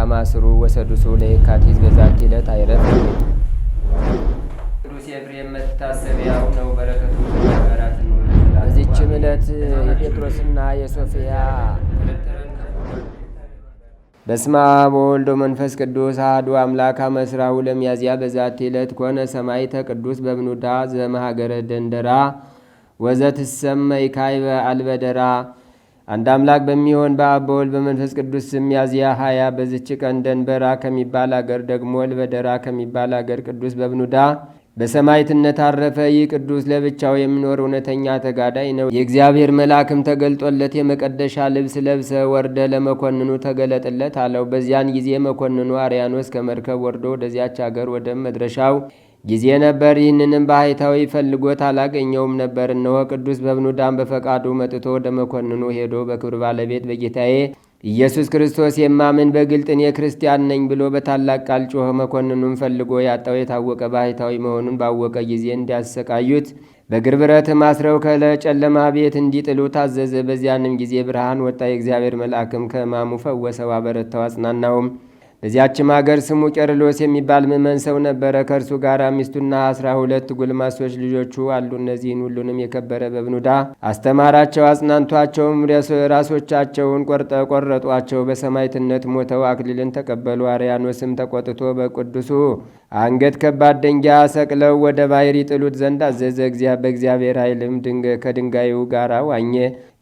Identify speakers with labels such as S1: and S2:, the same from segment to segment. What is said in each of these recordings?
S1: ከማስሩ ወሰዱሱ ለየካቲት በዛቲ ዕለት አይረፍ። ቅዱስ ኤፍሬም መታሰቢያው ነው። በረከቱ ጋራት ነው። በዚችም ዕለት የጴጥሮስና የሶፊያ በስመ አብ ወወልድ ወመንፈስ ቅዱስ አሐዱ አምላክ አመስራሁ ለሚያዝያ በዛቲ ዕለት ኮነ ሰማዕተ ቅዱስ በብኑዳ ዘመሃገረ ደንደራ ወዘትሰመይ ካዕበ አልበደራ። አንድ አምላክ በሚሆን በአብ በወልድ በመንፈስ ቅዱስ ስም ሚያዝያ 20 በዚች ቀን ደንበራ ከሚባል አገር ደግሞ አልበደራ ከሚባል አገር ቅዱስ በብኑዳ በሰማዕትነት አረፈ። ይህ ቅዱስ ለብቻው የሚኖር እውነተኛ ተጋዳይ ነው። የእግዚአብሔር መልአክም ተገልጦለት የመቀደሻ ልብስ ለብሰ ወርደ ለመኮንኑ ተገለጥለት አለው። በዚያን ጊዜ መኮንኑ አርያኖስ ከመርከብ ወርዶ ወደዚያች አገር ወደ መድረሻው ጊዜ ነበር። ይህንንም ባሕታዊ ፈልጎት አላገኘውም ነበር። እነሆ ቅዱስ በብኑዳም በፈቃዱ መጥቶ ወደ መኮንኑ ሄዶ በክብር ባለቤት በጌታዬ ኢየሱስ ክርስቶስ የማምን በግልጥ እኔ ክርስቲያን ነኝ ብሎ በታላቅ ቃል ጮኸ። መኮንኑም ፈልጎ ያጣው የታወቀ ባሕታዊ መሆኑን ባወቀ ጊዜ እንዲያሰቃዩት በእግር ብረትም አስረው ከጨለማ ቤት እንዲጥሉ ታዘዘ። በዚያንም ጊዜ ብርሃን ወጣ። የእግዚአብሔር መልአክም ከሕማሙ ፈወሰው፣ አበረታው፣ አጽናናውም። በዚያችም አገር ስሙ ቄርሎስ የሚባል ምእመን ሰው ነበረ። ከእርሱ ጋር ሚስቱና 12 ጎልማሶች ልጆቹ አሉ። እነዚህን ሁሉንም የከበረ በብኑዳ አስተማራቸው፣ አጽናንቷቸውም። ራሶቻቸውን ቆረጧቸው፣ በሰማዕትነት ሞተው አክሊልን ተቀበሉ። አርያኖስም ተቆጥቶ በቅዱሱ አንገት ከባድ ደንጊያ ሰቅለው ወደ ባሕር ይጥሉት ዘንድ አዘዘ። በእግዚአብሔር ኃይልም ከድንጋዩ ጋር ዋኘ።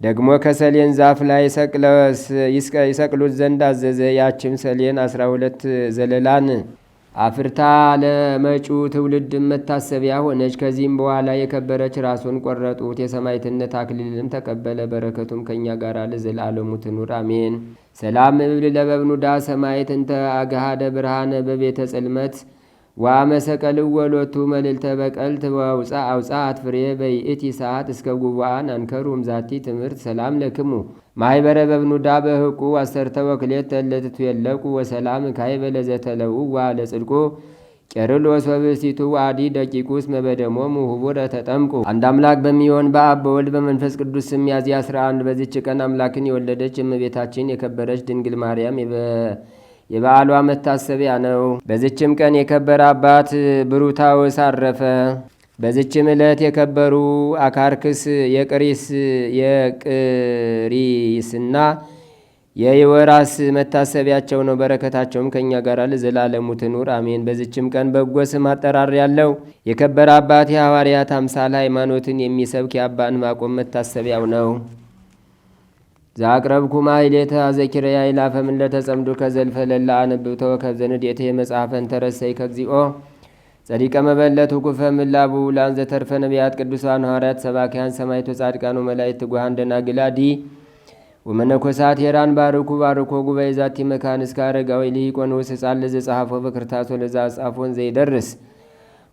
S1: ደግሞ ከሰሌን ዛፍ ላይ ይሰቅሉት ዘንድ አዘዘ። ያችም ሰሌን 12 ዘለላን አፍርታ ለመጪው ትውልድ መታሰቢያ ሆነች። ከዚህም በኋላ የከበረች ራሱን ቆረጡት። የሰማዕትነት አክሊልንም ተቀበለ። በረከቱም ከእኛ ጋር ለዘላለሙ ትኑር አሜን። ሰላም እብል ለበብኑዳ ሰማዕት እንተ አግሃደ ብርሃነ በቤተ ጽልመት ወአመሰቀል ወሎቱ መልዕልተ በቀልት አውፃት ፍሬ በይእቲ ሰዓት እስከ ጉባኤን አንከሩም ዛቲ ትምህርት ሰላም ለክሙ ማይበረ በብኑዳ በህቁ አሰርተ ወክሌት ለትቱ የለቁ ወሰላም ካይበ ለዘተለው ለጽድቁ ቄርሎስ ወብሲቱ ዋዲ ደቂቁስ መበደሞሙ ህቡረ ተጠምቁ። አንድ አምላክ በሚሆን በአብ በወልድ በመንፈስ ቅዱስ ስም ሚያዝያ 11 በዚች ቀን አምላክን የወለደች እመቤታችን የከበረች ድንግል ማርያም የበዓሏ መታሰቢያ ነው። በዚችም ቀን የከበረ አባት ብሩታውስ አረፈ። በዚችም ዕለት የከበሩ አካርክስ የቅሪስና የይወራስ መታሰቢያቸው ነው። በረከታቸውም ከእኛ ጋር ለዘላለሙ ትኑር አሜን። በዚችም ቀን በጎ ስም አጠራር ያለው የከበረ አባት የሐዋርያት አምሳል ሃይማኖትን የሚሰብክ የአባ ዕንባቆም መታሰቢያው ነው። ዛቅረብኩማ ኢሌተ አዘኪረያ ይላፈምን ለተጸምዱ ከዘልፈለላ አነብብተ ወከብዘንዴቴ መጽሐፈን ተረሰይ ከግዚኦ ጸዲቀ መበለት ውኩፈ ምላቡ ላን ዘተርፈ ነቢያት ቅዱሳን ሐዋርያት ሰባኪያን ሰማዕቶ ጻድቃኑ መላእክት ትጉሃን ደናግላዲ ወመነኮሳት ሄራን ባርኩ ጉባኤ ዛቲ መካን እስከ አረጋዊ ልሂቆን ወስጻን ለዘ ጸሐፎ በክርታስ ወለዛ ጻፎን ዘይደርስ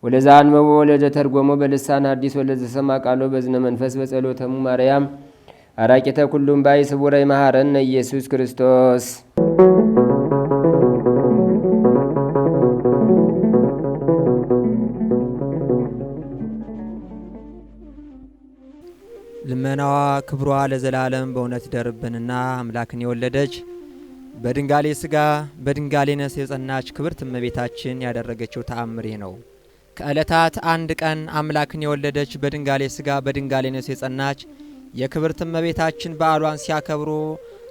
S1: ወለዛ አንበቦ ወለዘ ተርጎሞ በልሳን አዲስ ወለዘ ሰማ ቃሎ በዝነ መንፈስ በጸሎተሙ ማርያም አራቂተ ኩሉም ባይ ስቡረይ መሐረነ ኢየሱስ ክርስቶስ።
S2: ልመናዋ ክብሯ ለዘላለም በእውነት ይደርብንና አምላክን የወለደች በድንጋሌ ሥጋ በድንጋሌ ነፍስ የጸናች ክብርት እመቤታችን ያደረገችው ተአምር ነው። ከዕለታት አንድ ቀን አምላክን የወለደች በድንጋሌ ሥጋ በድንጋሌ ነፍስ የጸናች የክብርት እመቤታችን በዓሏን ሲያከብሩ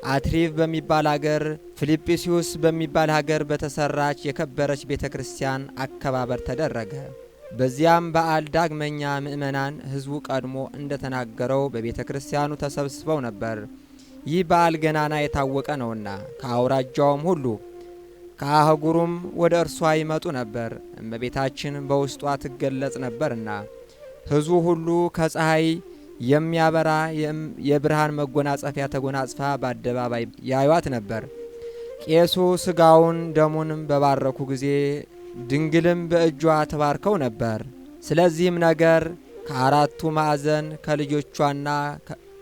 S2: አትሪቭ በሚባል ሀገር ፊልጵስዩስ በሚባል ሀገር በተሰራች የከበረች ቤተ ክርስቲያን አከባበር ተደረገ። በዚያም በዓል ዳግመኛ ምእመናን ሕዝቡ ቀድሞ እንደተናገረው በቤተ ክርስቲያኑ ተሰብስበው ነበር። ይህ በዓል ገናና የታወቀ ነውና ከአውራጃውም ሁሉ ከአህጉሩም ወደ እርሷ ይመጡ ነበር። እመቤታችን በውስጧ ትገለጽ ነበርና ሕዝቡ ሁሉ ከፀሐይ የሚያበራ የብርሃን መጎናጸፊያ ተጎናጽፋ በአደባባይ ያዩት ነበር። ቄሱ ስጋውን ደሙንም በባረኩ ጊዜ ድንግልም በእጇ ተባርከው ነበር። ስለዚህም ነገር ከአራቱ ማዕዘን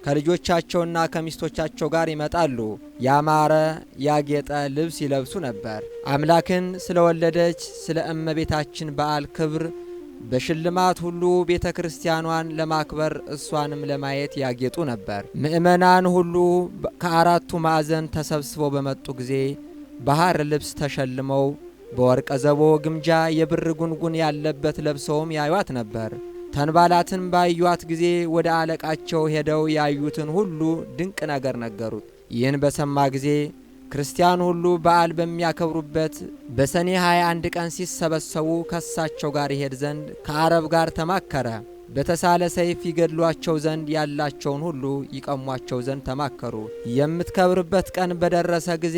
S2: ከልጆቻቸውና ከሚስቶቻቸው ጋር ይመጣሉ። ያማረ ያጌጠ ልብስ ይለብሱ ነበር። አምላክን ስለወለደች ስለ እመቤታችን በዓል ክብር በሽልማት ሁሉ ቤተ ክርስቲያኗን ለማክበር እሷንም ለማየት ያጌጡ ነበር። ምእመናን ሁሉ ከአራቱ ማዕዘን ተሰብስበው በመጡ ጊዜ በሐር ልብስ ተሸልመው በወርቀ ዘቦ ግምጃ የብር ጉንጉን ያለበት ለብሰውም ያዩት ነበር። ተንባላትን ባዩት ጊዜ ወደ አለቃቸው ሄደው ያዩትን ሁሉ ድንቅ ነገር ነገሩት። ይህን በሰማ ጊዜ ክርስቲያን ሁሉ በዓል በሚያከብሩበት በሰኔ 21 ቀን ሲሰበሰቡ ከሳቸው ጋር ይሄድ ዘንድ ከአረብ ጋር ተማከረ። በተሳለ ሰይፍ ይገድሏቸው ዘንድ ያላቸውን ሁሉ ይቀሟቸው ዘንድ ተማከሩ። የምትከብርበት ቀን በደረሰ ጊዜ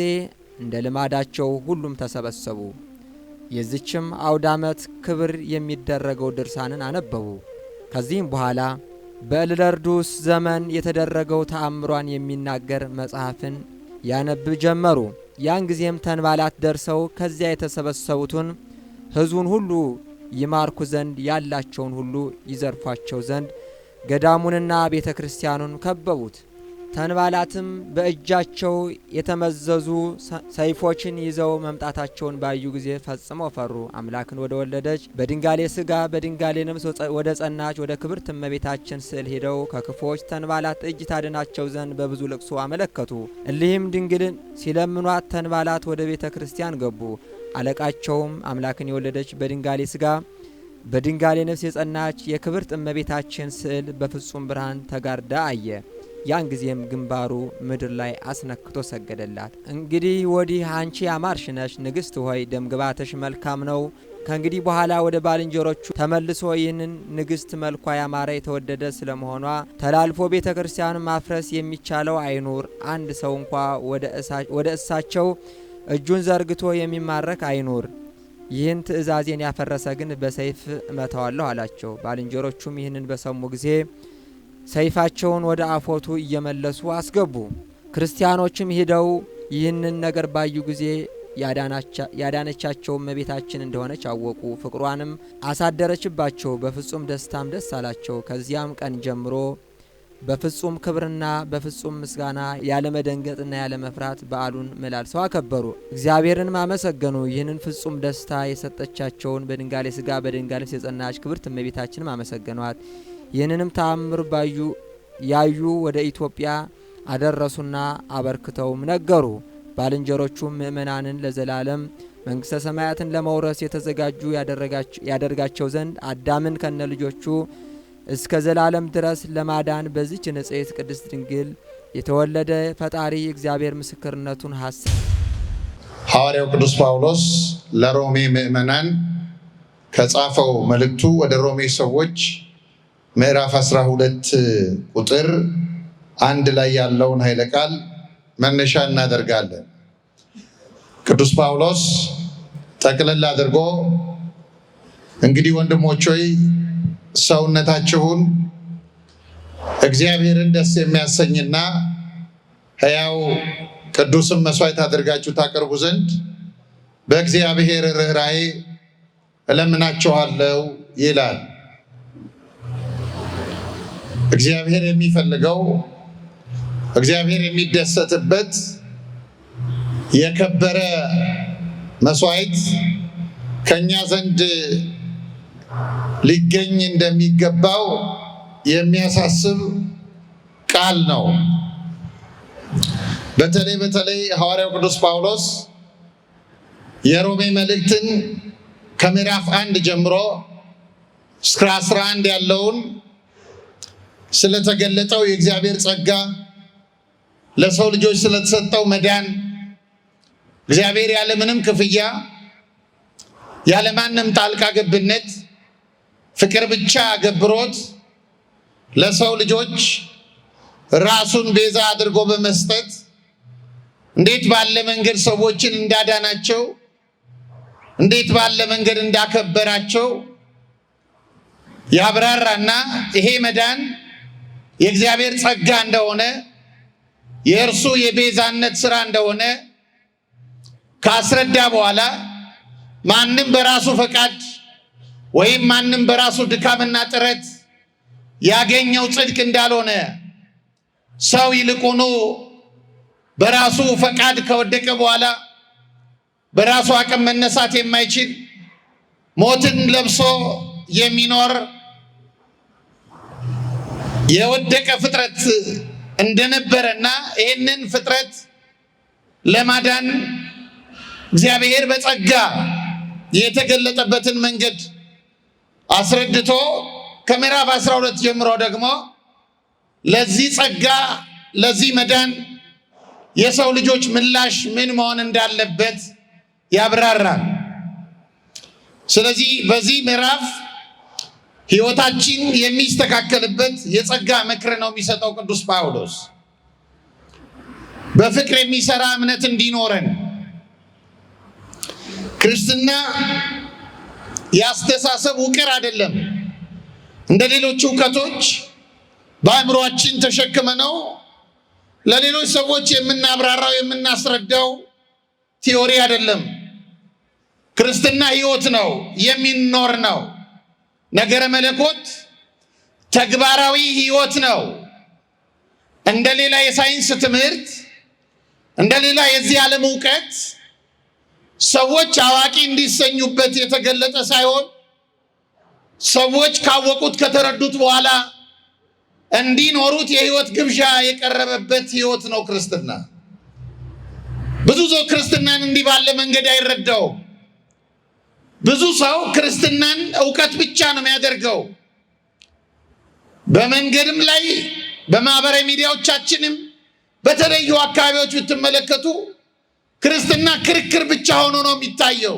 S2: እንደ ልማዳቸው ሁሉም ተሰበሰቡ። የዚችም አውደ ዓመት ክብር የሚደረገው ድርሳንን አነበቡ። ከዚህም በኋላ በእልደርዱስ ዘመን የተደረገው ተአምሯን የሚናገር መጽሐፍን ያነብ ጀመሩ። ያን ጊዜም ተንባላት ደርሰው ከዚያ የተሰበሰቡትን ሕዝቡን ሁሉ ይማርኩ ዘንድ ያላቸውን ሁሉ ይዘርፏቸው ዘንድ ገዳሙንና ቤተ ክርስቲያኑን ከበቡት። ተንባላትም በእጃቸው የተመዘዙ ሰይፎችን ይዘው መምጣታቸውን ባዩ ጊዜ ፈጽመው ፈሩ። አምላክን ወደ ወለደች በድንጋሌ ሥጋ በድንጋሌ ነፍስ ወደ ጸናች ወደ ክብርት እመቤታችን ስዕል ሄደው ከክፎች ተንባላት እጅ ታድናቸው ዘንድ በብዙ ልቅሶ አመለከቱ። እሊህም ድንግልን ሲለምኗት ተንባላት ወደ ቤተ ክርስቲያን ገቡ። አለቃቸውም አምላክን የወለደች በድንጋሌ ሥጋ በድንጋሌ ነፍስ የጸናች የክብርት እመቤታችን ስዕል በፍጹም ብርሃን ተጋርዳ አየ። ያን ጊዜም ግንባሩ ምድር ላይ አስነክቶ ሰገደላት። እንግዲህ ወዲህ አንቺ ያማርሽ ነሽ ንግሥት ሆይ፣ ደምግባትሽ መልካም ነው። ከእንግዲህ በኋላ ወደ ባልንጀሮቹ ተመልሶ ይህንን ንግሥት መልኳ ያማረ የተወደደ ስለመሆኗ ተላልፎ ቤተ ክርስቲያን ማፍረስ የሚቻለው አይኑር። አንድ ሰው እንኳ ወደ እሳቸው እጁን ዘርግቶ የሚማረክ አይኑር። ይህን ትእዛዜን ያፈረሰ ግን በሰይፍ እመታዋለሁ አላቸው። ባልንጀሮቹም ይህንን በሰሙ ጊዜ ሰይፋቸውን ወደ አፎቱ እየመለሱ አስገቡ። ክርስቲያኖችም ሂደው ይህንን ነገር ባዩ ጊዜ ያዳነቻቸው እመቤታችን እንደሆነች አወቁ። ፍቅሯንም አሳደረችባቸው። በፍጹም ደስታም ደስ አላቸው። ከዚያም ቀን ጀምሮ በፍጹም ክብርና በፍጹም ምስጋና ያለ መደንገጥና ያለ መፍራት በዓሉን መላልሰው አከበሩ። እግዚአብሔርንም አመሰገኑ። ይህንን ፍጹም ደስታ የሰጠቻቸውን በድንጋሌ ሥጋ በድንጋሌ ነፍስ የጸናች ክብርት እመቤታችንም አመሰገኗት። ይህንንም ተአምር ያዩ ወደ ኢትዮጵያ አደረሱና አበርክተውም ነገሩ። ባልንጀሮቹም ምእመናንን ለዘላለም መንግሥተ ሰማያትን ለመውረስ የተዘጋጁ ያደርጋቸው ዘንድ አዳምን ከነ ልጆቹ እስከ ዘላለም ድረስ ለማዳን በዚች ንጽሕት ቅድስት ድንግል የተወለደ ፈጣሪ እግዚአብሔር ምስክርነቱን ሐሰብ።
S3: ሐዋርያው ቅዱስ ጳውሎስ ለሮሜ ምእመናን ከጻፈው መልእክቱ ወደ ሮሜ ሰዎች ምዕራፍ 12 ቁጥር 1 ላይ ያለውን ኃይለ ቃል መነሻ እናደርጋለን። ቅዱስ ጳውሎስ ጠቅለል አድርጎ እንግዲህ ወንድሞች ሆይ ሰውነታችሁን እግዚአብሔርን ደስ የሚያሰኝና ሕያው ቅዱስም መስዋዕት አድርጋችሁ ታቀርቡ ዘንድ በእግዚአብሔር ርኅራኄ እለምናችኋለሁ ይላል። እግዚአብሔር የሚፈልገው እግዚአብሔር የሚደሰትበት የከበረ መስዋዕት ከኛ ዘንድ ሊገኝ እንደሚገባው የሚያሳስብ ቃል ነው። በተለይ ሐዋርያው ቅዱስ ጳውሎስ የሮሜ መልእክትን ከምዕራፍ 1 ጀምሮ እስከ 11 ያለውን ስለተገለጠው የእግዚአብሔር ጸጋ፣ ለሰው ልጆች ስለተሰጠው መዳን፣ እግዚአብሔር ያለምንም ክፍያ ያለማንም ጣልቃ ገብነት ፍቅር ብቻ ገብሮት ለሰው ልጆች ራሱን ቤዛ አድርጎ በመስጠት እንዴት ባለ መንገድ ሰዎችን እንዳዳናቸው፣ እንዴት ባለ መንገድ እንዳከበራቸው ያብራራና ይሄ መዳን የእግዚአብሔር ጸጋ እንደሆነ የእርሱ የቤዛነት ሥራ እንደሆነ ካስረዳ በኋላ ማንም በራሱ ፈቃድ ወይም ማንም በራሱ ድካምና ጥረት ያገኘው ጽድቅ እንዳልሆነ፣ ሰው ይልቁኑ በራሱ ፈቃድ ከወደቀ በኋላ በራሱ አቅም መነሳት የማይችል ሞትን ለብሶ የሚኖር የወደቀ ፍጥረት እንደነበረና ይህንን ፍጥረት ለማዳን እግዚአብሔር በጸጋ የተገለጠበትን መንገድ አስረድቶ ከምዕራፍ 12 ጀምሮ ደግሞ ለዚህ ጸጋ ለዚህ መዳን የሰው ልጆች ምላሽ ምን መሆን እንዳለበት ያብራራል። ስለዚህ በዚህ ምዕራፍ ሕይወታችን የሚስተካከልበት የጸጋ ምክር ነው የሚሰጠው ቅዱስ ጳውሎስ። በፍቅር የሚሰራ እምነት እንዲኖረን ክርስትና የአስተሳሰብ ውቅር አይደለም። እንደ ሌሎች እውቀቶች በአእምሮአችን ተሸክመነው ለሌሎች ሰዎች የምናብራራው የምናስረዳው ቲዮሪ አይደለም። ክርስትና ሕይወት ነው፣ የሚኖር ነው። ነገረ መለኮት ተግባራዊ ሕይወት ነው። እንደ ሌላ የሳይንስ ትምህርት፣ እንደ ሌላ የዚህ ዓለም እውቀት ሰዎች አዋቂ እንዲሰኙበት የተገለጠ ሳይሆን ሰዎች ካወቁት ከተረዱት በኋላ እንዲኖሩት የሕይወት ግብዣ የቀረበበት ሕይወት ነው ክርስትና። ብዙ ሰው ክርስትናን እንዲህ ባለ መንገድ አይረዳው። ብዙ ሰው ክርስትናን እውቀት ብቻ ነው የሚያደርገው። በመንገድም ላይ በማህበራዊ ሚዲያዎቻችንም በተለዩ አካባቢዎች ብትመለከቱ ክርስትና ክርክር ብቻ ሆኖ ነው የሚታየው።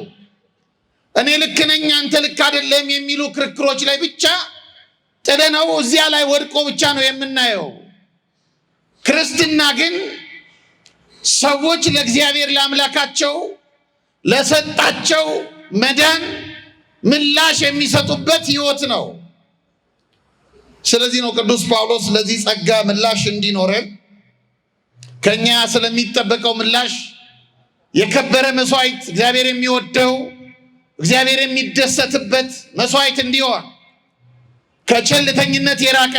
S3: እኔ ልክ ነኝ አንተ ልክ አይደለም የሚሉ ክርክሮች ላይ ብቻ ጥለነው እዚያ ላይ ወድቆ ብቻ ነው የምናየው። ክርስትና ግን ሰዎች ለእግዚአብሔር ለአምላካቸው ለሰጣቸው መዳን ምላሽ የሚሰጡበት ሕይወት ነው። ስለዚህ ነው ቅዱስ ጳውሎስ ለዚህ ጸጋ ምላሽ እንዲኖረን ከኛ ስለሚጠበቀው ምላሽ የከበረ መስዋዕት እግዚአብሔር የሚወደው እግዚአብሔር የሚደሰትበት መስዋዕት እንዲሆን ከቸልተኝነት የራቀ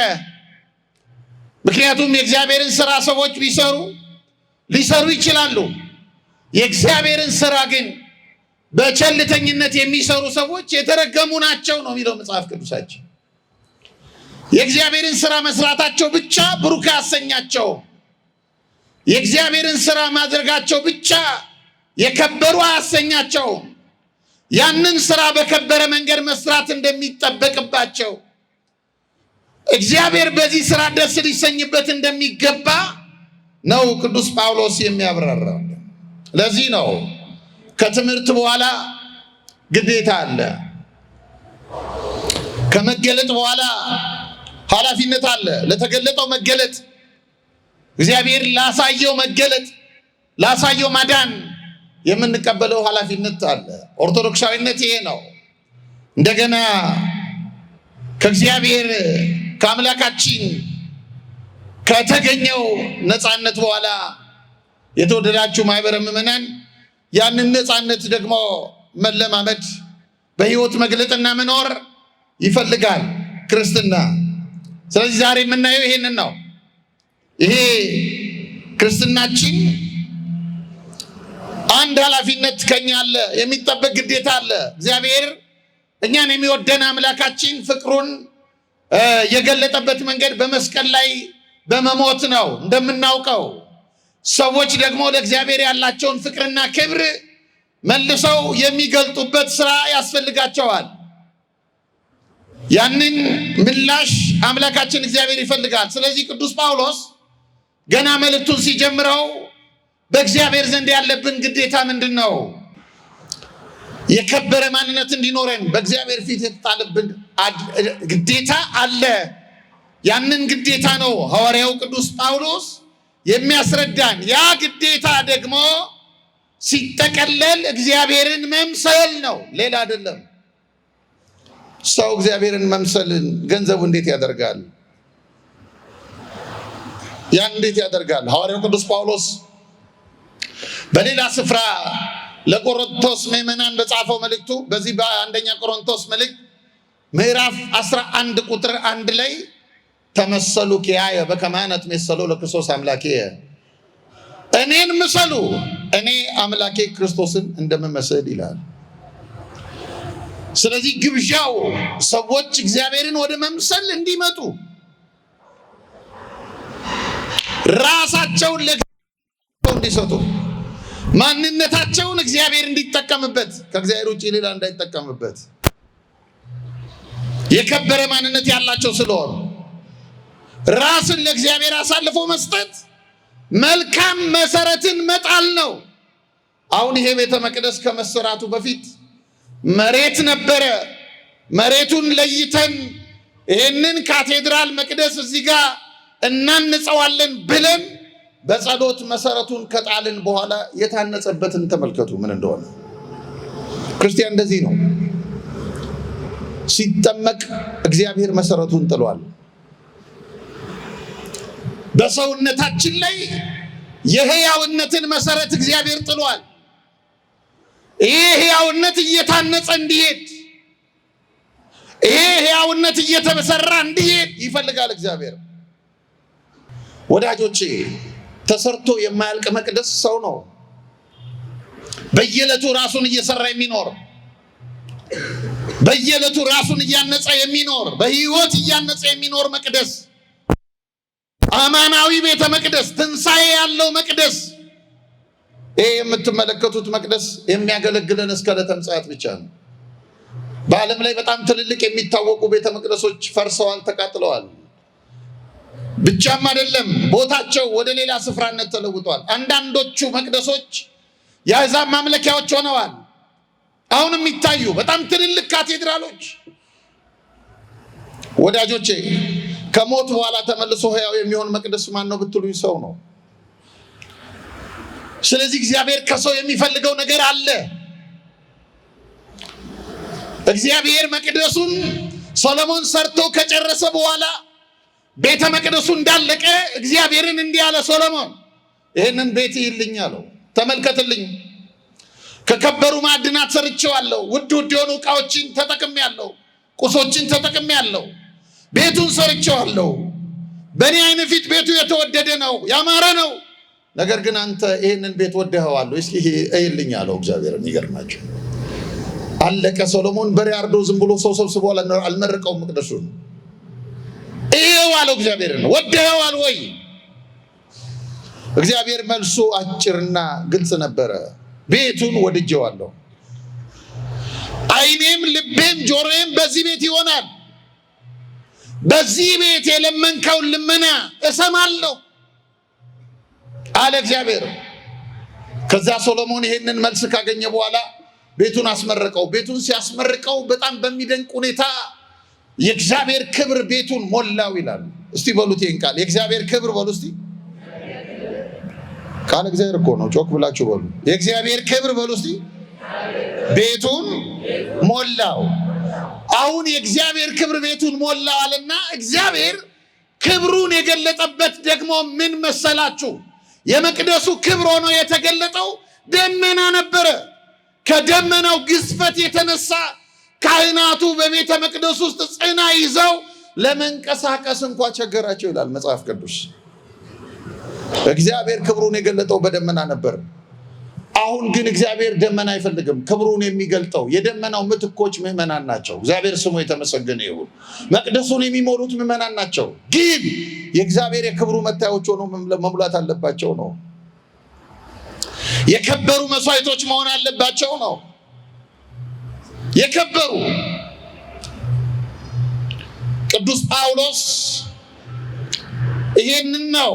S3: ምክንያቱም የእግዚአብሔርን ስራ ሰዎች ሊሰሩ ይችላሉ። የእግዚአብሔርን ስራ ግን በቸልተኝነት የሚሰሩ ሰዎች የተረገሙ ናቸው ነው የሚለው መጽሐፍ ቅዱሳችን። የእግዚአብሔርን ስራ መስራታቸው ብቻ ብሩክ ያሰኛቸው፣ የእግዚአብሔርን ስራ ማድረጋቸው ብቻ የከበሩ አያሰኛቸው። ያንን ስራ በከበረ መንገድ መስራት እንደሚጠበቅባቸው እግዚአብሔር በዚህ ስራ ደስ ሊሰኝበት እንደሚገባ ነው ቅዱስ ጳውሎስ የሚያብራራው። ለዚህ ነው ከትምህርት በኋላ ግዴታ አለ። ከመገለጥ በኋላ ኃላፊነት አለ። ለተገለጠው መገለጥ እግዚአብሔር ላሳየው መገለጥ ላሳየው ማዳን የምንቀበለው ኃላፊነት አለ። ኦርቶዶክሳዊነት ይሄ ነው። እንደገና ከእግዚአብሔር ከአምላካችን ከተገኘው ነፃነት በኋላ የተወደዳችሁ ማህበረ ምዕመናን ያንን ነፃነት ደግሞ መለማመድ በሕይወት መግለጥና መኖር ይፈልጋል ክርስትና። ስለዚህ ዛሬ የምናየው ይሄንን ነው። ይሄ ክርስትናችን አንድ ኃላፊነት ከኛ አለ፣ የሚጠበቅ ግዴታ አለ። እግዚአብሔር እኛን የሚወደን አምላካችን ፍቅሩን የገለጠበት መንገድ በመስቀል ላይ በመሞት ነው እንደምናውቀው። ሰዎች ደግሞ ለእግዚአብሔር ያላቸውን ፍቅርና ክብር መልሰው የሚገልጡበት ስራ ያስፈልጋቸዋል። ያንን ምላሽ አምላካችን እግዚአብሔር ይፈልጋል። ስለዚህ ቅዱስ ጳውሎስ ገና መልእክቱን ሲጀምረው በእግዚአብሔር ዘንድ ያለብን ግዴታ ምንድን ነው? የከበረ ማንነት እንዲኖረን በእግዚአብሔር ፊት የተጣለብን ግዴታ አለ። ያንን ግዴታ ነው ሐዋርያው ቅዱስ ጳውሎስ የሚያስረዳን። ያ ግዴታ ደግሞ ሲጠቀለል እግዚአብሔርን መምሰል ነው፣ ሌላ አይደለም። ሰው እግዚአብሔርን መምሰልን ገንዘቡ እንዴት ያደርጋል? ያን እንዴት ያደርጋል? ሐዋርያው ቅዱስ ጳውሎስ በሌላ ስፍራ ለቆሮንቶስ ምዕመናን በጻፈው መልእክቱ በዚህ በአንደኛ ቆሮንቶስ መልእክት ምዕራፍ 11 ቁጥር 1 ላይ ተመሰሉ ኪያየ በከመ አነ እትሜሰሎ ለክርስቶስ አምላኬ፣ እኔን ምሰሉ እኔ አምላኬ ክርስቶስን እንደምመስል ይላል። ስለዚህ ግብዣው ሰዎች እግዚአብሔርን ወደ መምሰል እንዲመጡ ራሳቸውን ለእግዚአብሔር እንዲሰጡ ማንነታቸውን እግዚአብሔር እንዲጠቀምበት ከእግዚአብሔር ውጪ ሌላ እንዳይጠቀምበት የከበረ ማንነት ያላቸው ስለሆነ ራስን ለእግዚአብሔር አሳልፎ መስጠት መልካም መሰረትን መጣል ነው። አሁን ይሄ ቤተ መቅደስ ከመሰራቱ በፊት መሬት ነበረ። መሬቱን ለይተን ይሄንን ካቴድራል መቅደስ እዚህ ጋር እናንጸዋለን ብለን በጸሎት መሰረቱን ከጣልን በኋላ የታነጸበትን ተመልከቱ ምን እንደሆነ። ክርስቲያን እንደዚህ ነው። ሲጠመቅ እግዚአብሔር መሰረቱን ጥሏል። በሰውነታችን ላይ የሕያውነትን መሰረት እግዚአብሔር ጥሏል። ይሄ ሕያውነት እየታነጸ እንዲሄድ፣ ይሄ ሕያውነት እየተሰራ እንዲሄድ ይፈልጋል እግዚአብሔር። ወዳጆቼ ተሰርቶ የማያልቅ መቅደስ ሰው ነው። በየዕለቱ ራሱን እየሰራ የሚኖር፣ በየዕለቱ ራሱን እያነጸ የሚኖር፣ በሕይወት እያነጸ የሚኖር መቅደስ፣ አማናዊ ቤተ መቅደስ፣ ትንሣኤ ያለው መቅደስ። ይሄ የምትመለከቱት መቅደስ የሚያገለግለን እስከ ዕለተ ምጽአት ብቻ ነው። በዓለም ላይ በጣም ትልልቅ የሚታወቁ ቤተ መቅደሶች ፈርሰዋል፣ ተቃጥለዋል። ብቻም አይደለም ቦታቸው ወደ ሌላ ስፍራነት ተለውጧል። አንዳንዶቹ መቅደሶች የአሕዛብ ማምለኪያዎች ሆነዋል። አሁን የሚታዩ በጣም ትልልቅ ካቴድራሎች ወዳጆቼ ከሞት በኋላ ተመልሶ ሕያው የሚሆን መቅደስ ማን ነው ብትሉኝ ሰው ነው። ስለዚህ እግዚአብሔር ከሰው የሚፈልገው ነገር አለ። እግዚአብሔር መቅደሱን ሰሎሞን ሰርቶ ከጨረሰ በኋላ ቤተ መቅደሱ እንዳለቀ እግዚአብሔርን እንዲህ አለ፣ ሶሎሞን ይህንን ቤት ይልኝ አለው። ተመልከትልኝ፣ ከከበሩ ማዕድናት ሰርቼዋለሁ፣ ውድ ውድ የሆኑ ዕቃዎችን ተጠቅሜያለሁ፣ ቁሶችን ተጠቅሜያለሁ፣ ቤቱን ሰርቼዋለሁ። በእኔ ዓይን ፊት ቤቱ የተወደደ ነው፣ ያማረ ነው። ነገር ግን አንተ ይህንን ቤት ወደኸዋለሁ፣ እስኪ እይልኝ አለው እግዚአብሔርን። ይገርማቸው አለቀ። ሶሎሞን በሬ አርዶ ዝም ብሎ ሰው ሰብስቦ አልመረቀውም መቅደሱን። ይሄው አለው እግዚአብሔርን፣ ወደኸዋል ወይ? እግዚአብሔር መልሱ አጭርና ግልጽ ነበረ። ቤቱን ወድጄዋለሁ፣ ዓይኔም ልቤም ጆሮዬም በዚህ ቤት ይሆናል። በዚህ ቤት የለመንከውን ልመና እሰማለሁ አለ እግዚአብሔር። ከዛ ሶሎሞን ይሄንን መልስ ካገኘ በኋላ ቤቱን አስመረቀው። ቤቱን ሲያስመርቀው በጣም በሚደንቅ ሁኔታ የእግዚአብሔር ክብር ቤቱን ሞላው ይላል። እስቲ በሉት ይሄን ቃል፣ የእግዚአብሔር ክብር በሉ እስቲ። ቃል እግዚአብሔር እኮ ነው፣ ጮክ ብላችሁ በሉ። የእግዚአብሔር ክብር በሉ እስቲ። ቤቱን ሞላው። አሁን የእግዚአብሔር ክብር ቤቱን ሞላው አለና እግዚአብሔር ክብሩን የገለጠበት ደግሞ ምን መሰላችሁ? የመቅደሱ ክብር ሆኖ የተገለጠው ደመና ነበረ። ከደመናው ግዝፈት የተነሳ ካህናቱ በቤተ መቅደስ ውስጥ ጽና ይዘው ለመንቀሳቀስ እንኳ ቸገራቸው ይላል መጽሐፍ ቅዱስ። እግዚአብሔር ክብሩን የገለጠው በደመና ነበር። አሁን ግን እግዚአብሔር ደመና አይፈልግም። ክብሩን የሚገልጠው የደመናው ምትኮች ምዕመናን ናቸው። እግዚአብሔር ስሙ የተመሰገነ ይሁን። መቅደሱን የሚሞሉት ምዕመናን ናቸው። ግን የእግዚአብሔር የክብሩ መታዮች ሆነው መሙላት አለባቸው ነው። የከበሩ መስዋዕቶች መሆን አለባቸው ነው። የከበሩ ቅዱስ ጳውሎስ ይሄንን ነው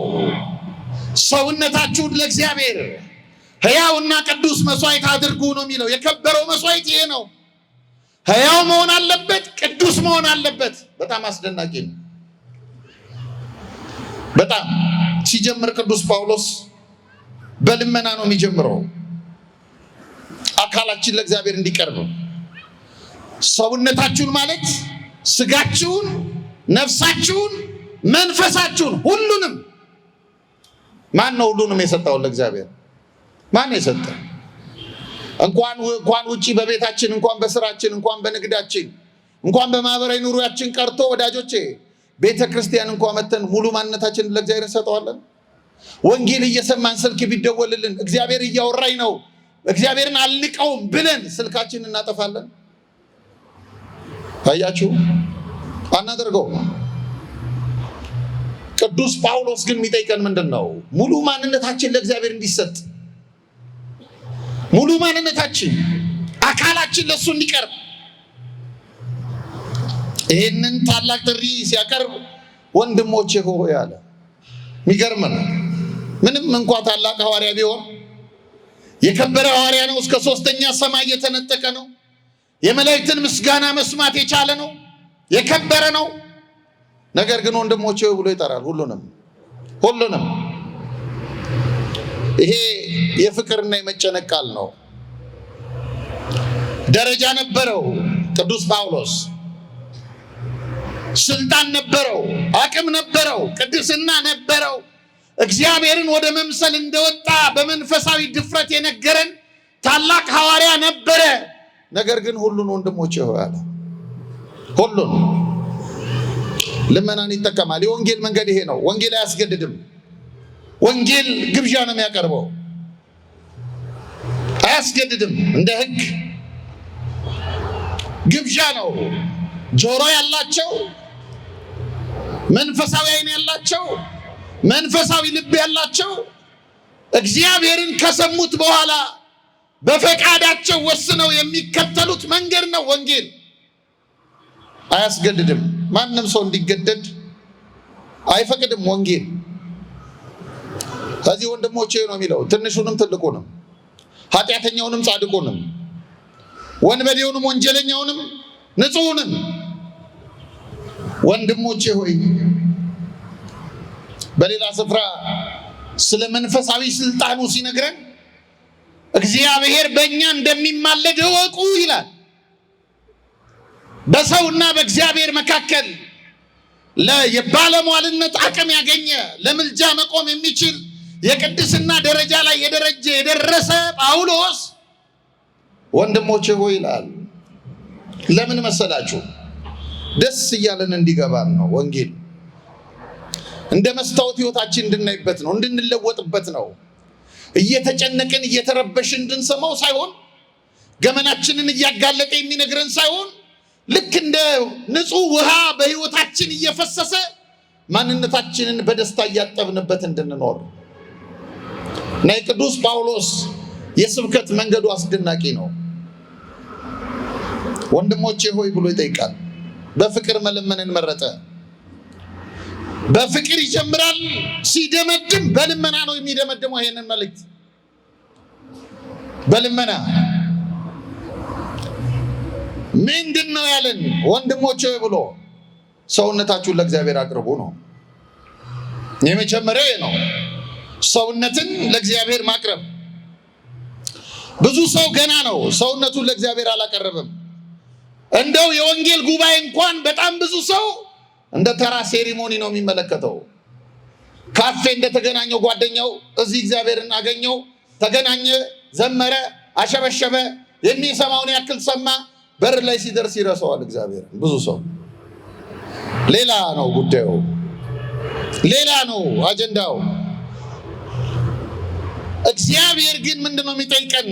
S3: ሰውነታችሁን ለእግዚአብሔር ሕያውና ቅዱስ መስዋዕት አድርጉ ነው የሚለው። የከበረው መስዋዕት ይሄ ነው። ሕያው መሆን አለበት፣ ቅዱስ መሆን አለበት። በጣም አስደናቂ ነው። በጣም ሲጀምር ቅዱስ ጳውሎስ በልመና ነው የሚጀምረው። አካላችን ለእግዚአብሔር እንዲቀርብ ሰውነታችሁን ማለት ስጋችሁን፣ ነፍሳችሁን፣ መንፈሳችሁን ሁሉንም። ማን ነው ሁሉንም የሰጠው ለእግዚአብሔር? ማን የሰጠ? እንኳን ውጪ በቤታችን፣ እንኳን በስራችን፣ እንኳን በንግዳችን፣ እንኳን በማህበራዊ ኑሮያችን ቀርቶ ወዳጆቼ ቤተ ክርስቲያን እንኳን መተን ሙሉ ማንነታችንን ለእግዚአብሔር እንሰጠዋለን። ወንጌል እየሰማን ስልክ ቢደወልልን እግዚአብሔር እያወራኝ ነው እግዚአብሔርን አልንቀውም ብለን ስልካችንን እናጠፋለን። ታያችሁ፣ አናደርገው። ቅዱስ ጳውሎስ ግን የሚጠይቀን ምንድን ነው? ሙሉ ማንነታችን ለእግዚአብሔር እንዲሰጥ። ሙሉ ማንነታችን አካላችን ለሱ እንዲቀርብ ይህንን ታላቅ ጥሪ ሲያቀርብ ወንድሞቼ ሆይ አለ። የሚገርም ነው። ምንም እንኳ ታላቅ ሐዋርያ ቢሆን የከበረ ሐዋርያ ነው። እስከ 3ኛ ሰማይ የተነጠቀ ነው። የመላእክትን ምስጋና መስማት የቻለ ነው። የከበረ ነው። ነገር ግን ወንድሞቼ ብሎ ይጠራል ሁሉንም። ይሄ የፍቅርና የመጨነቅ ቃል ነው። ደረጃ ነበረው ቅዱስ ጳውሎስ፣ ስልጣን ነበረው፣ አቅም ነበረው፣ ቅድስና ነበረው። እግዚአብሔርን ወደ መምሰል እንደወጣ በመንፈሳዊ ድፍረት የነገረን ታላቅ ሐዋርያ ነበረ። ነገር ግን ሁሉን ወንድሞቼ ሆይ አለ። ሁሉን ልመናን ይጠቀማል። የወንጌል መንገድ ይሄ ነው። ወንጌል አያስገድድም። ወንጌል ግብዣ ነው የሚያቀርበው፣ አያስገድድም። እንደ ሕግ ግብዣ ነው። ጆሮ ያላቸው፣ መንፈሳዊ ዓይን ያላቸው፣ መንፈሳዊ ልብ ያላቸው እግዚአብሔርን ከሰሙት በኋላ በፈቃዳቸው ወስነው የሚከተሉት መንገድ ነው ወንጌል። አያስገድድም። ማንም ሰው እንዲገደድ አይፈቅድም ወንጌል። ከዚህ ወንድሞቼ ነው የሚለው፣ ትንሹንም ትልቁንም፣ ኃጢአተኛውንም ጻድቁንም፣ ወንበዴውንም ወንጀለኛውንም ንጹሑንም ወንድሞቼ ሆይ። በሌላ ስፍራ ስለ መንፈሳዊ ስልጣኑ ሲነግረን እግዚአብሔር በእኛ እንደሚማለድ እወቁ ይላል። በሰውና በእግዚአብሔር መካከል የባለሟልነት አቅም ያገኘ ለምልጃ መቆም የሚችል የቅድስና ደረጃ ላይ የደረሰ ጳውሎስ ወንድሞቼ ሆይ ይላል። ለምን መሰላችሁ? ደስ እያለን እንዲገባን ነው። ወንጌል እንደ መስታወት ሕይወታችን እንድናይበት ነው፣ እንድንለወጥበት ነው። እየተጨነቅን እየተረበሽን እንድንሰማው ሳይሆን፣ ገመናችንን እያጋለጠ የሚነግረን ሳይሆን፣ ልክ እንደ ንጹህ ውሃ በሕይወታችን እየፈሰሰ ማንነታችንን በደስታ እያጠብንበት እንድንኖር እና የቅዱስ ጳውሎስ የስብከት መንገዱ አስደናቂ ነው። ወንድሞቼ ሆይ ብሎ ይጠይቃል። በፍቅር መለመንን መረጠ። በፍቅር ይጀምራል። ሲደመድም በልመና ነው የሚደመድመው። ይሄንን መልእክት በልመና ምንድን ነው ያለን? ወንድሞቼ ሆይ ብሎ ሰውነታችሁን ለእግዚአብሔር አቅርቡ ነው። የመጀመሪያው ነው፣ ሰውነትን ለእግዚአብሔር ማቅረብ። ብዙ ሰው ገና ነው ሰውነቱን ለእግዚአብሔር አላቀረበም። እንደው የወንጌል ጉባኤ እንኳን በጣም ብዙ ሰው እንደ ተራ ሴሪሞኒ ነው የሚመለከተው። ካፌ እንደተገናኘው ጓደኛው እዚህ እግዚአብሔርን አገኘው፣ ተገናኘ፣ ዘመረ፣ አሸበሸበ፣ የሚሰማውን ያክል ሰማ። በር ላይ ሲደርስ ይረሳዋል እግዚአብሔር። ብዙ ሰው ሌላ ነው ጉዳዩ፣ ሌላ ነው አጀንዳው። እግዚአብሔር ግን ምንድነው የሚጠይቀን?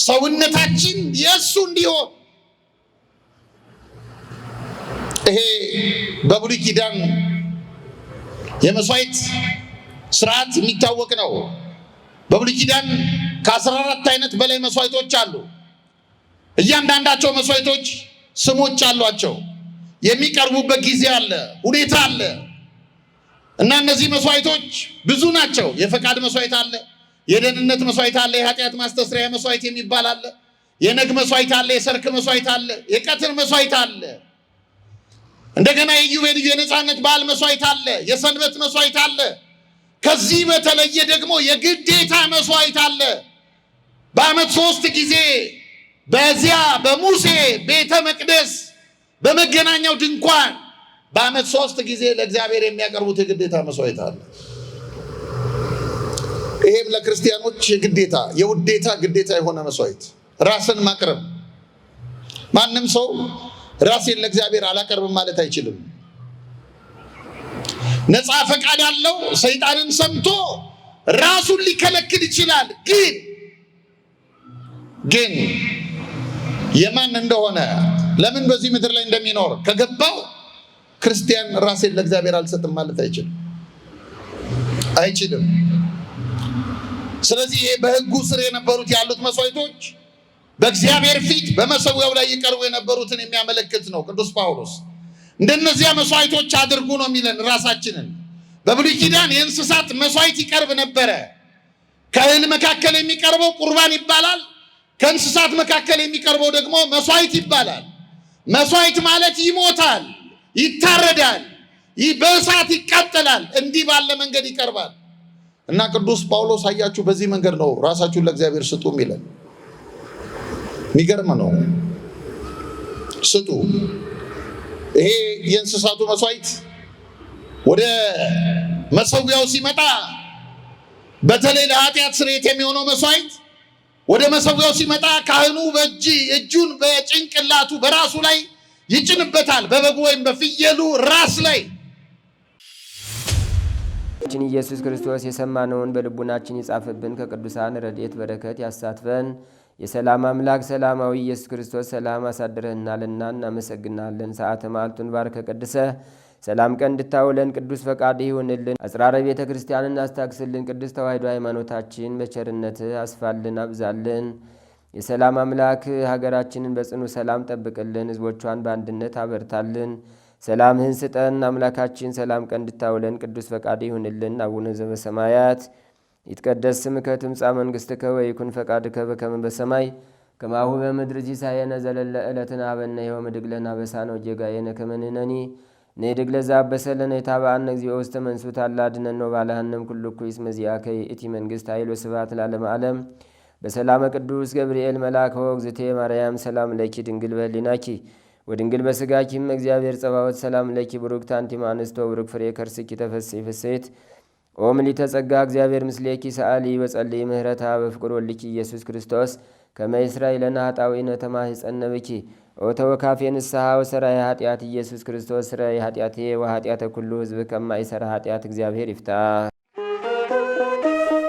S3: ሰውነታችን የእሱ እንዲሆን። ይሄ በብሉይ ኪዳን የመስዋዕት ስርዓት የሚታወቅ ነው። በብሉይ ኪዳን ከ14 አይነት በላይ መስዋዕቶች አሉ። እያንዳንዳቸው መስዋዕቶች ስሞች አሏቸው። የሚቀርቡበት ጊዜ አለ፣ ሁኔታ አለ እና እነዚህ መስዋዕቶች ብዙ ናቸው። የፈቃድ መስዋዕት አለ፣ የደህንነት መስዋዕት አለ፣ የኃጢአት ማስተስሪያ መስዋዕት የሚባል አለ፣ የነግ መስዋዕት አለ፣ የሰርክ መስዋዕት አለ፣ የቀትር መስዋዕት አለ። እንደገና የኢዮቤልዩ የነፃነት በዓል መስዋዕት አለ፣ የሰንበት መስዋዕት አለ። ከዚህ በተለየ ደግሞ የግዴታ መስዋዕት አለ። በዓመት 3 ጊዜ በዚያ በሙሴ ቤተ መቅደስ በመገናኛው ድንኳን በዓመት 3 ጊዜ ለእግዚአብሔር የሚያቀርቡት የግዴታ መስዋዕት አለ። ይሄም ለክርስቲያኖች የግዴታ የውዴታ ግዴታ የሆነ መስዋዕት ራስን ማቅረብ። ማንም ሰው ራሴን ለእግዚአብሔር አላቀርብም ማለት አይችልም። ነፃ ፈቃድ ያለው ሰይጣንን ሰምቶ ራሱን ሊከለክል ይችላል። ግን የማን እንደሆነ ለምን በዚህ ምድር ላይ እንደሚኖር ከገባው ክርስቲያን ራሴን ለእግዚአብሔር አልሰጥም ማለት አይችልም። ስለዚህ በሕጉ ስር የነበሩት ያሉት መስዋዕቶች በእግዚአብሔር ፊት በመሰዊያው ላይ ይቀርቡ የነበሩትን የሚያመለክት ነው። ቅዱስ ጳውሎስ እንደነዚያ መስዋዕቶች አድርጉ ነው የሚለን ራሳችንን። በብሉይ ኪዳን የእንስሳት መስዋዕት ይቀርብ ነበረ። ከእህል መካከል የሚቀርበው ቁርባን ይባላል። ከእንስሳት መካከል የሚቀርበው ደግሞ መስዋዕት ይባላል። መስዋዕት ማለት ይሞታል፣ ይታረዳል፣ በእሳት ይቃጠላል። እንዲህ ባለ መንገድ ይቀርባል እና ቅዱስ ጳውሎስ አያችሁ በዚህ መንገድ ነው ራሳችሁን ለእግዚአብሔር ስጡ የሚለን። የሚገርም ነው። ስጡ። ይሄ የእንስሳቱ መስዋዕት ወደ መሰዊያው ሲመጣ በተለይ ለኃጢአት ስርየት የሚሆነው መስዋዕት ወደ መሰዊያው ሲመጣ ካህኑ እጁን በጭንቅላቱ በራሱ ላይ ይጭንበታል፣ በበጉ ወይም በፍየሉ ራስ ላይ።
S1: ኢየሱስ ክርስቶስ የሰማነውን በልቡናችን ይጻፍብን፣ ከቅዱሳን ረድኤት በረከት ያሳትፈን። የሰላም አምላክ ሰላማዊ ኢየሱስ ክርስቶስ ሰላም አሳድረህናልና እናመሰግናለን። ሰዓተ ማልቱን ባርከ ቀድሰ ሰላም ቀን እንድታውለን ቅዱስ ፈቃድ ይሁንልን። አጽራረ ቤተ ክርስቲያንን አስታክስልን። ቅዱስ ተዋሕዶ ሃይማኖታችን በቸርነት አስፋልን፣ አብዛልን። የሰላም አምላክ ሀገራችንን በጽኑ ሰላም ጠብቅልን፣ ሕዝቦቿን በአንድነት አበርታልን። ሰላምህን ስጠን አምላካችን። ሰላም ቀን እንድታውለን ቅዱስ ፈቃድ ይሁንልን። አቡነ ዘበሰማያት ይትቀደስ ስምከ ትምጻእ መንግሥትከ ወይኩን ፈቃድከ በከመ በሰማይ ከማሁ በምድር ሲሳየነ ዘለለ ዕለትነ ሀበነ ዮም ወኅድግ ለነ አበሳነ ወጌጋየነ ከመ ንሕነኒ ንኅድግ ለዘአበሰ ለነ ኢታብአነ እግዚኦ ውስተ መንሱት አላ አድኅነነ ወባልሐነም ኩሉ እኩይ እስመ ዚአከ ይእቲ መንግሥት ኃይል ወስብሐት ለዓለመ ዓለም። በሰላመ ቅዱስ ገብርኤል መልአከ ወእግዝእቴ ማርያም ሰላም ለኪ ድንግል በኅሊናኪ ወድንግል በሥጋኪም እግዚአብሔር ጸባዖት ሰላም ለኪ ቡሩክት አንቲ እምአንስቶ ቡሩክ ፍሬ ከርስኪ ተፈሥሒ ፍሥሕት ኦ ምልዕተ ጸጋ እግዚአብሔር ምስሌኪ ሰአሊ በጸልይ ምህረታ በፍቅር ወልኪ ኢየሱስ ክርስቶስ ከመ ይሥራይ ለነ ኃጣውኢነ ተማኅፀነ ብኪ ኦ ተወካፌ ንስሐ ወሰራይ ኃጢአት ኢየሱስ ክርስቶስ ስራይ ኃጢአቴ ወኃጢአተ ኩሉ ሕዝብ ከማይሠራ ኃጢአት እግዚአብሔር ይፍታ።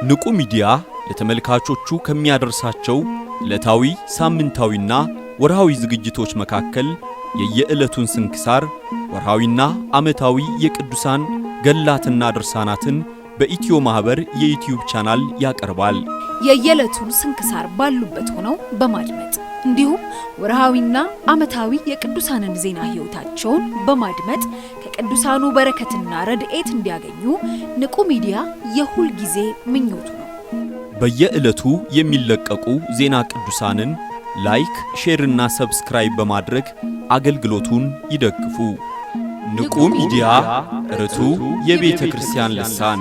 S4: ንቁ ሚዲያ ለተመልካቾቹ ከሚያደርሳቸው ዕለታዊ ሳምንታዊና ወርሃዊ ዝግጅቶች መካከል የየዕለቱን ስንክሳር ወርሃዊና ዓመታዊ የቅዱሳን ገላትና ድርሳናትን በኢትዮ ማህበር የዩቲዩብ ቻናል ያቀርባል።
S5: የየዕለቱን ስንክሳር ባሉበት ሆነው በማድመጥ እንዲሁም ወርሃዊና ዓመታዊ የቅዱሳንን ዜና ሕይወታቸውን በማድመጥ ከቅዱሳኑ በረከትና ረድኤት እንዲያገኙ ንቁ ሚዲያ የሁል ጊዜ ምኞቱ ነው።
S4: በየዕለቱ የሚለቀቁ ዜና ቅዱሳንን ላይክ፣ ሼር እና ሰብስክራይብ በማድረግ አገልግሎቱን ይደግፉ። ንቁ ሚዲያ ርቱ የቤተ ክርስቲያን ልሳን